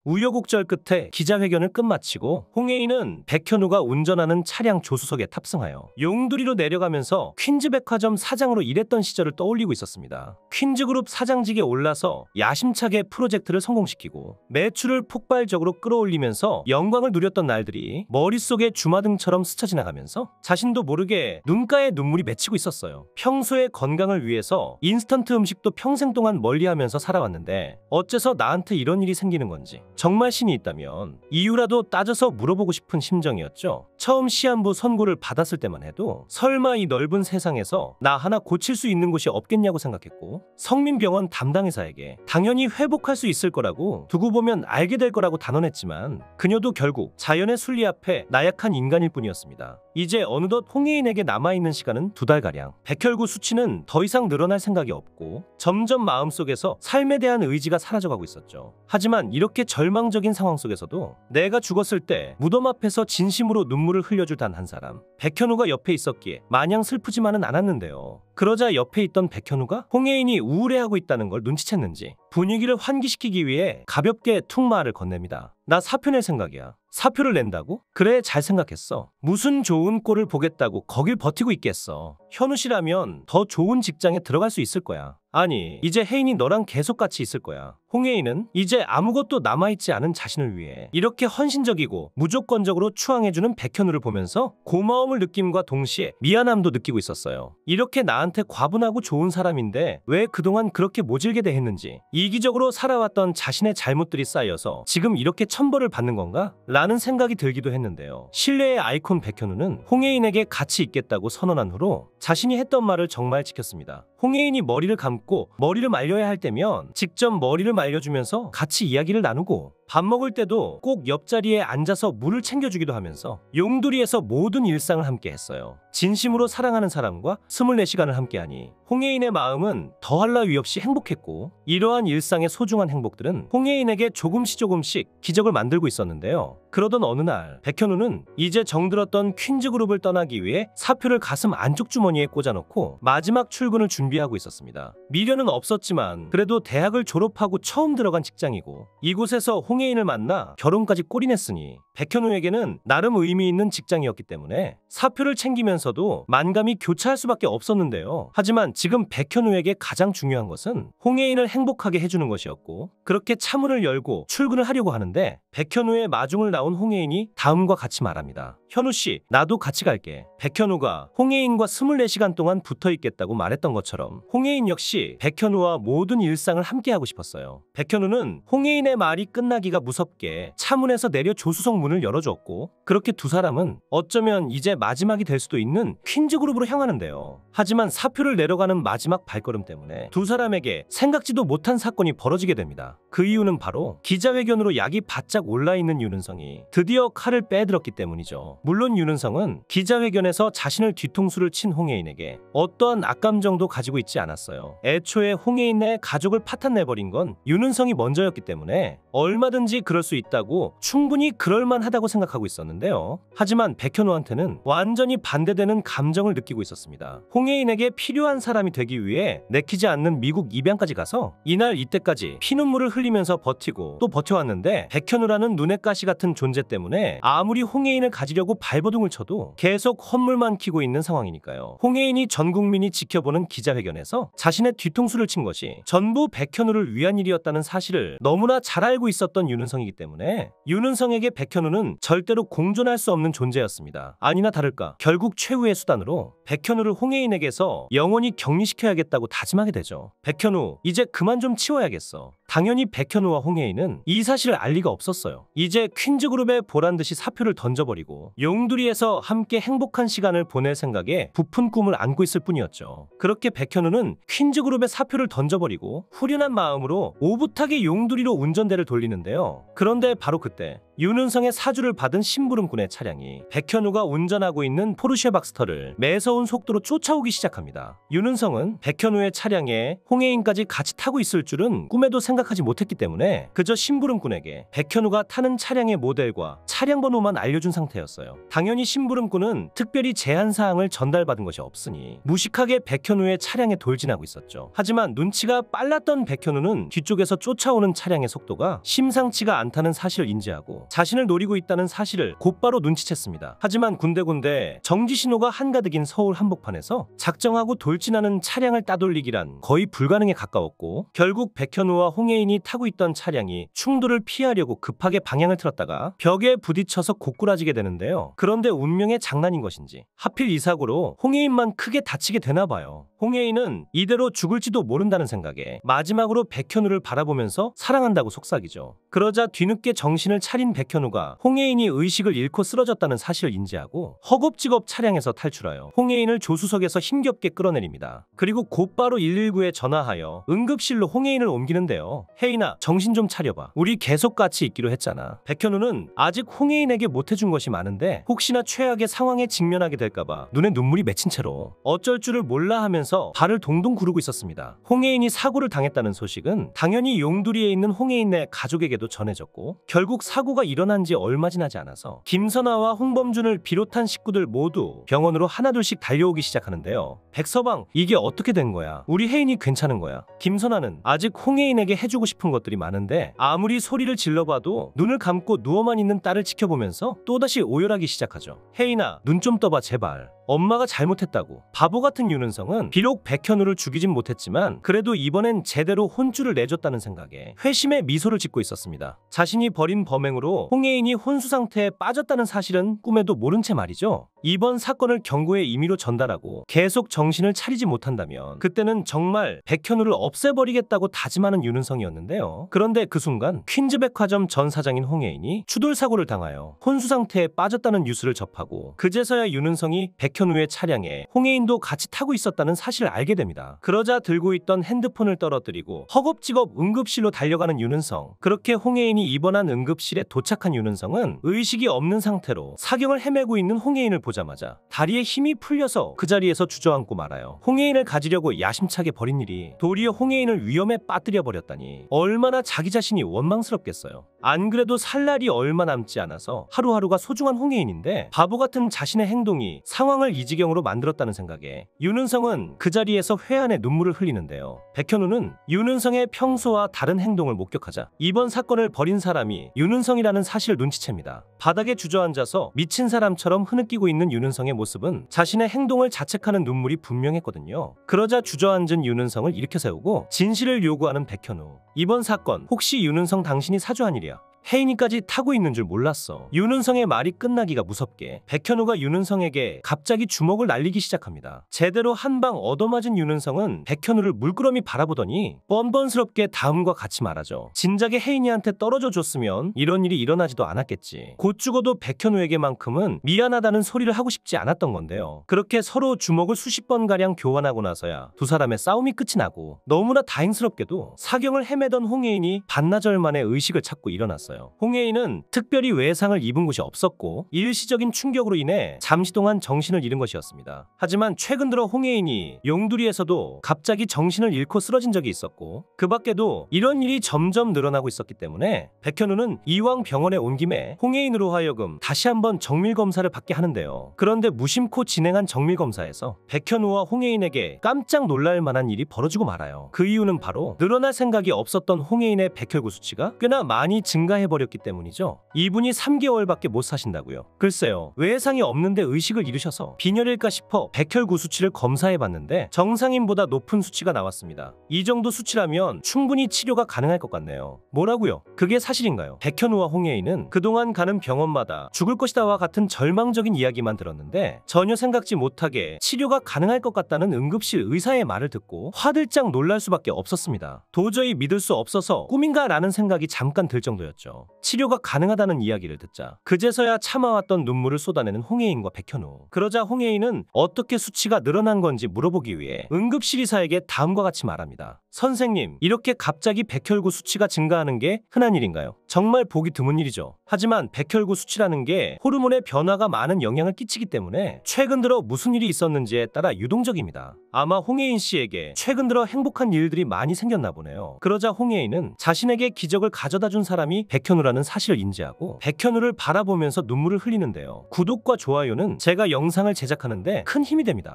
우여곡절 끝에 기자회견을 끝마치고 홍혜인은 백현우가 운전하는 차량 조수석에 탑승하여 용두리로 내려가면서 퀸즈백화점 사장으로 일했던 시절을 떠올리고 있었습니다. 퀸즈그룹 사장직에 올라서 야심차게 프로젝트를 성공시키고 매출을 폭발적으로 끌어올리면서 영광을 누렸던 날들이 머릿속에 주마등처럼 스쳐 지나가면서 자신도 모르게 눈가에 눈물이 맺히고 있었어요. 평소의 건강을 위해서 인스턴트 음식도 평생 동안 멀리하면서 살아왔는데 어째서 나한테 이런 일이 생기는 건지 정말 신이 있다면 이유라도 따져서 물어보고 싶은 심정이었죠. 처음 시한부 선고를 받았을 때만 해도 설마 이 넓은 세상에서 나 하나 고칠 수 있는 곳이 없겠냐고 생각했고 성민병원 담당 의사에게 당연히 회복할 수 있을 거라고 두고 보면 알게 될 거라고 단언했지만 그녀도 결국 자연의 순리 앞에 나약한 인간일 뿐이었습니다. 이제 어느덧 홍혜인에게 남아있는 시간은 2달가량. 백혈구 수치는 더 이상 늘어날 생각이 없고 점점 마음속에서 삶에 대한 의지가 사라져가고 있었죠. 하지만 이렇게 절망적인 상황 속에서도 내가 죽었을 때 무덤 앞에서 진심으로 눈물을 흘려줄 단 한 사람, 백현우가 옆에 있었기에 마냥 슬프지만은 않았는데요. 그러자 옆에 있던 백현우가 홍혜인이 우울해하고 있다는 걸 눈치챘는지 분위기를 환기시키기 위해 가볍게 툭 말을 건넵니다. 나 사표 낼 생각이야. 사표를 낸다고? 그래, 잘 생각했어. 무슨 좋은 꼴을 보겠다고 거길 버티고 있겠어. 현우 씨라면 더 좋은 직장에 들어갈 수 있을 거야. 아니, 이제 혜인이 너랑 계속 같이 있을 거야. 홍혜인은 이제 아무것도 남아있지 않은 자신을 위해 이렇게 헌신적이고 무조건적으로 추앙해주는 백현우를 보면서 고마움을 느낌과 동시에 미안함도 느끼고 있었어요. 이렇게 나한테 과분하고 좋은 사람인데 왜 그동안 그렇게 모질게 대했는지, 이기적으로 살아왔던 자신의 잘못들이 쌓여서 지금 이렇게 천벌을 받는 건가? 라는 생각이 들기도 했는데요. 신뢰의 아이콘 백현우는 홍혜인에게 같이 있겠다고 선언한 후로 자신이 했던 말을 정말 지켰습니다. 홍혜인이 머리를 감고 머리를 말려야 할 때면 직접 머리를 말려주면서 같이 이야기를 나누고 밥 먹을 때도 꼭 옆자리에 앉아서 물을 챙겨주기도 하면서 용두리에서 모든 일상을 함께 했어요. 진심으로 사랑하는 사람과 24시간을 함께하니 홍혜인의 마음은 더할 나위 없이 행복했고 이러한 일상의 소중한 행복들은 홍혜인에게 조금씩 기적을 만들고 있었는데요. 그러던 어느 날 백현우는 이제 정들었던 퀸즈그룹을 떠나기 위해 사표를 가슴 안쪽 주머니에 꽂아놓고 마지막 출근을 준비하고 있었습니다. 미련은 없었지만 그래도 대학을 졸업하고 처음 들어간 직장이고 이곳에서 홍혜인을 만나 결혼까지 꼬리냈으니 백현우에게는 나름 의미 있는 직장이었기 때문에 사표를 챙기면서도 만감이 교차할 수밖에 없었는데요. 하지만 지금 백현우에게 가장 중요한 것은 홍혜인을 행복하게 해주는 것이었고 그렇게 차문을 열고 출근을 하려고 하는데 백현우의 마중을 나온 홍혜인이 다음과 같이 말합니다. 현우씨, 나도 같이 갈게. 백현우가 홍혜인과 24시간 동안 붙어있겠다고 말했던 것처럼 홍혜인 역시 백현우와 모든 일상을 함께하고 싶었어요. 백현우는 홍혜인의 말이 끝나기가 무섭게 차문에서 내려 조수석 문을 열어주었고 그렇게 두 사람은 어쩌면 이제 마지막이 될 수도 있는 퀸즈그룹으로 향하는데요. 하지만 사표를 내려가는 마지막 발걸음 때문에 두 사람에게 생각지도 못한 사건이 벌어지게 됩니다. 그 이유는 바로 기자회견으로 약이 바짝 올라있는 윤은성이 드디어 칼을 빼들었기 때문이죠. 물론 윤은성은 기자회견에서 자신을 뒤통수를 친 홍혜인에게 어떠한 악감정도 가지고 있지 않았어요. 애초에 홍혜인의 가족을 파탄내버린 건 윤은성이 먼저였기 때문에 얼마든지 그럴 수 있다고 충분히 그럴만하다고 생각하고 있었는데요. 하지만 백현우한테는 완전히 반대되는 감정을 느끼고 있었습니다. 홍혜인에게 필요한 사람이 되기 위해 내키지 않는 미국 입양까지 가서 이날 이때까지 피눈물을 흘리면서 버티고 또 버텨왔는데 백현우라는 눈엣 가시 같은 존재 때문에 아무리 홍혜인을 가지려고 발버둥을 쳐도 계속 헛물만 키고 있는 상황이니까요. 홍혜인이 전 국민이 지켜보는 기자회견에서 자신의 뒤통수를 친 것이 전부 백현우를 위한 일이었다는 사실을 너무나 잘 알고 있었던 윤은성이기 때문에 윤은성에게 백현우는 절대로 공존할 수 없는 존재였습니다. 아니나 다를까 결국 최후의 수단으로 백현우를 홍혜인에게서 영원히 격리시켜야겠다고 다짐하게 되죠. 백현우, 이제 그만 좀 치워야겠어. 당연히 백현우와 홍혜인은 이 사실을 알 리가 없었어요. 이제 퀸즈그룹에 보란듯이 사표를 던져버리고 용두리에서 함께 행복한 시간을 보낼 생각에 부푼 꿈을 안고 있을 뿐이었죠. 그렇게 백현우는 퀸즈그룹에 사표를 던져버리고 후련한 마음으로 오붓하게 용두리로 운전대를 돌리는데요. 그런데 바로 그때 윤은성의 사주를 받은 심부름꾼의 차량이 백현우가 운전하고 있는 포르쉐 박스터를 매서운 속도로 쫓아오기 시작합니다. 윤은성은 백현우의 차량에 홍혜인까지 같이 타고 있을 줄은 꿈에도 생각하지 못했기 때문에 그저 심부름꾼에게 백현우가 타는 차량의 모델과 차량 번호만 알려준 상태였어요. 당연히 심부름꾼은 특별히 제한사항을 전달받은 것이 없으니 무식하게 백현우의 차량에 돌진하고 있었죠. 하지만 눈치가 빨랐던 백현우는 뒤쪽에서 쫓아오는 차량의 속도가 심상치가 않다는 사실을 인지하고 자신을 노리고 있다는 사실을 곧바로 눈치챘습니다. 하지만 군데군데 정지신호가 한가득인 서울 한복판에서 작정하고 돌진하는 차량을 따돌리기란 거의 불가능에 가까웠고 결국 백현우와 홍혜인이 타고 있던 차량이 충돌을 피하려고 급하게 방향을 틀었다가 벽에 부딪혀서 고꾸라지게 되는데요. 그런데 운명의 장난인 것인지 하필 이 사고로 홍혜인만 크게 다치게 되나 봐요. 홍혜인은 이대로 죽을지도 모른다는 생각에 마지막으로 백현우를 바라보면서 사랑한다고 속삭이죠. 그러자 뒤늦게 정신을 차린 백현우가 홍혜인이 의식을 잃고 쓰러졌다는 사실을 인지하고 허겁지겁 차량에서 탈출하여 홍혜인을 조수석에서 힘겹게 끌어내립니다. 그리고 곧바로 119에 전화하여 응급실로 홍혜인을 옮기는데요. 혜인아, 정신 좀 차려봐. 우리 계속 같이 있기로 했잖아. 백현우는 아직 홍혜인에게 못해준 것이 많은데 혹시나 최악의 상황에 직면하게 될까봐 눈에 눈물이 맺힌 채로 어쩔 줄을 몰라 하면서 발을 동동 구르고 있었습니다. 홍혜인이 사고를 당했다는 소식은 당연히 용두리에 있는 홍혜인네 가족에게도 전해졌고 결국 사고가 일어난 지 얼마 지나지 않아서 김선아와 홍범준을 비롯한 식구들 모두 병원으로 하나둘씩 달려오기 시작하는데요. 백서방, 이게 어떻게 된 거야? 우리 혜인이 괜찮은 거야? 김선아는 아직 홍혜인에게 해주고 싶은 것들이 많은데 아무리 소리를 질러봐도 눈을 감고 누워만 있는 딸을 지켜보면서 또다시 오열하기 시작하죠. 혜인아, 눈 좀 떠봐 제발. 엄마가 잘못했다고. 바보 같은 윤은성은 비록 백현우를 죽이진 못했지만 그래도 이번엔 제대로 혼쭐을 내줬다는 생각에 회심의 미소를 짓고 있었습니다. 자신이 벌인 범행으로 홍혜인이 혼수 상태에 빠졌다는 사실은 꿈에도 모른 채 말이죠. 이번 사건을 경고의 임의로 전달하고 계속 정신을 차리지 못한다면 그때는 정말 백현우를 없애버리겠다고 다짐하는 윤은성이었는데요. 그런데 그 순간 퀸즈백화점 전 사장인 홍혜인이 추돌사고를 당하여 혼수 상태에 빠졌다는 뉴스를 접하고 그제서야 윤은성이 백현우의 차량에 홍혜인도 같이 타고 있었다는 사실을 알게 됩니다. 그러자 들고 있던 핸드폰을 떨어뜨리고 허겁지겁 응급실로 달려가는 윤은성. 그렇게 홍혜인이 입원한 응급실에 도착한 윤은성은 의식이 없는 상태로 사경을 헤매고 있는 홍혜인을 보자마자 다리에 힘이 풀려서 그 자리에서 주저앉고 말아요. 홍혜인을 가지려고 야심차게 벌인 일이 도리어 홍혜인을 위험에 빠뜨려 버렸다니 얼마나 자기 자신이 원망스럽겠어요. 안 그래도 살 날이 얼마 남지 않아서 하루하루가 소중한 홍혜인인데 바보 같은 자신의 행동이 상황을 이 지경으로 만들었다는 생각에 윤은성은 그 자리에서 회한의 눈물을 흘리는데요. 백현우는 윤은성의 평소와 다른 행동을 목격하자 이번 사건을 벌인 사람이 윤은성이라는 사실을 눈치챕니다. 바닥에 주저앉아서 미친 사람처럼 흐느끼고 있는 윤은성의 모습은 자신의 행동을 자책하는 눈물이 분명했거든요. 그러자 주저앉은 윤은성을 일으켜 세우고 진실을 요구하는 백현우. 이번 사건 혹시 윤은성 당신이 사주한 일이야? 혜인이까지 타고 있는 줄 몰랐어. 윤은성의 말이 끝나기가 무섭게 백현우가 윤은성에게 갑자기 주먹을 날리기 시작합니다. 제대로 한 방 얻어맞은 윤은성은 백현우를 물끄러미 바라보더니 뻔뻔스럽게 다음과 같이 말하죠. 진작에 혜인이한테 떨어져 줬으면 이런 일이 일어나지도 않았겠지. 곧 죽어도 백현우에게만큼은 미안하다는 소리를 하고 싶지 않았던 건데요. 그렇게 서로 주먹을 수십 번가량 교환하고 나서야 두 사람의 싸움이 끝이 나고 너무나 다행스럽게도 사경을 헤매던 홍혜인이 반나절 만에 의식을 찾고 일어났어요. 홍혜인은 특별히 외상을 입은 곳이 없었고 일시적인 충격으로 인해 잠시 동안 정신을 잃은 것이었습니다. 하지만 최근 들어 홍혜인이 용두리에서도 갑자기 정신을 잃고 쓰러진 적이 있었고 그 밖에도 이런 일이 점점 늘어나고 있었기 때문에 백현우는 이왕 병원에 온 김에 홍혜인으로 하여금 다시 한번 정밀검사를 받게 하는데요. 그런데 무심코 진행한 정밀검사에서 백현우와 홍혜인에게 깜짝 놀랄 만한 일이 벌어지고 말아요. 그 이유는 바로 늘어날 생각이 없었던 홍혜인의 백혈구 수치가 꽤나 많이 증가해버렸기 때문이죠. 이분이 3개월밖에 못 사신다고요. 글쎄요, 외상이 없는데 의식을 잃으셔서 빈혈일까 싶어 백혈구 수치를 검사해봤는데 정상인보다 높은 수치가 나왔습니다. 이 정도 수치라면 충분히 치료가 가능할 것 같네요. 뭐라고요? 그게 사실인가요? 백현우와 홍혜인은 그동안 가는 병원마다 죽을 것이다와 같은 절망적인 이야기만 들었는데 전혀 생각지 못하게 치료가 가능할 것 같다는 응급실 의사의 말을 듣고 화들짝 놀랄 수밖에 없었습니다. 도저히 믿을 수 없어서 꿈인가 라는 생각이 잠깐 들 정도였죠. 거죠. 치료가 가능하다는 이야기를 듣자 그제서야 참아왔던 눈물을 쏟아내는 홍혜인과 백현우. 그러자 홍혜인은 어떻게 수치가 늘어난 건지 물어보기 위해 응급실 의사에게 다음과 같이 말합니다. 선생님, 이렇게 갑자기 백혈구 수치가 증가하는 게 흔한 일인가요? 정말 보기 드문 일이죠. 하지만 백혈구 수치라는 게 호르몬의 변화가 많은 영향을 끼치기 때문에 최근 들어 무슨 일이 있었는지에 따라 유동적입니다. 아마 홍혜인 씨에게 최근 들어 행복한 일들이 많이 생겼나 보네요. 그러자 홍혜인은 자신에게 기적을 가져다 준 사람이 백현우라는 사실을 인지하고 백현우를 바라보면서 눈물을 흘리는데요. 구독과 좋아요는 제가 영상을 제작하는데 큰 힘이 됩니다.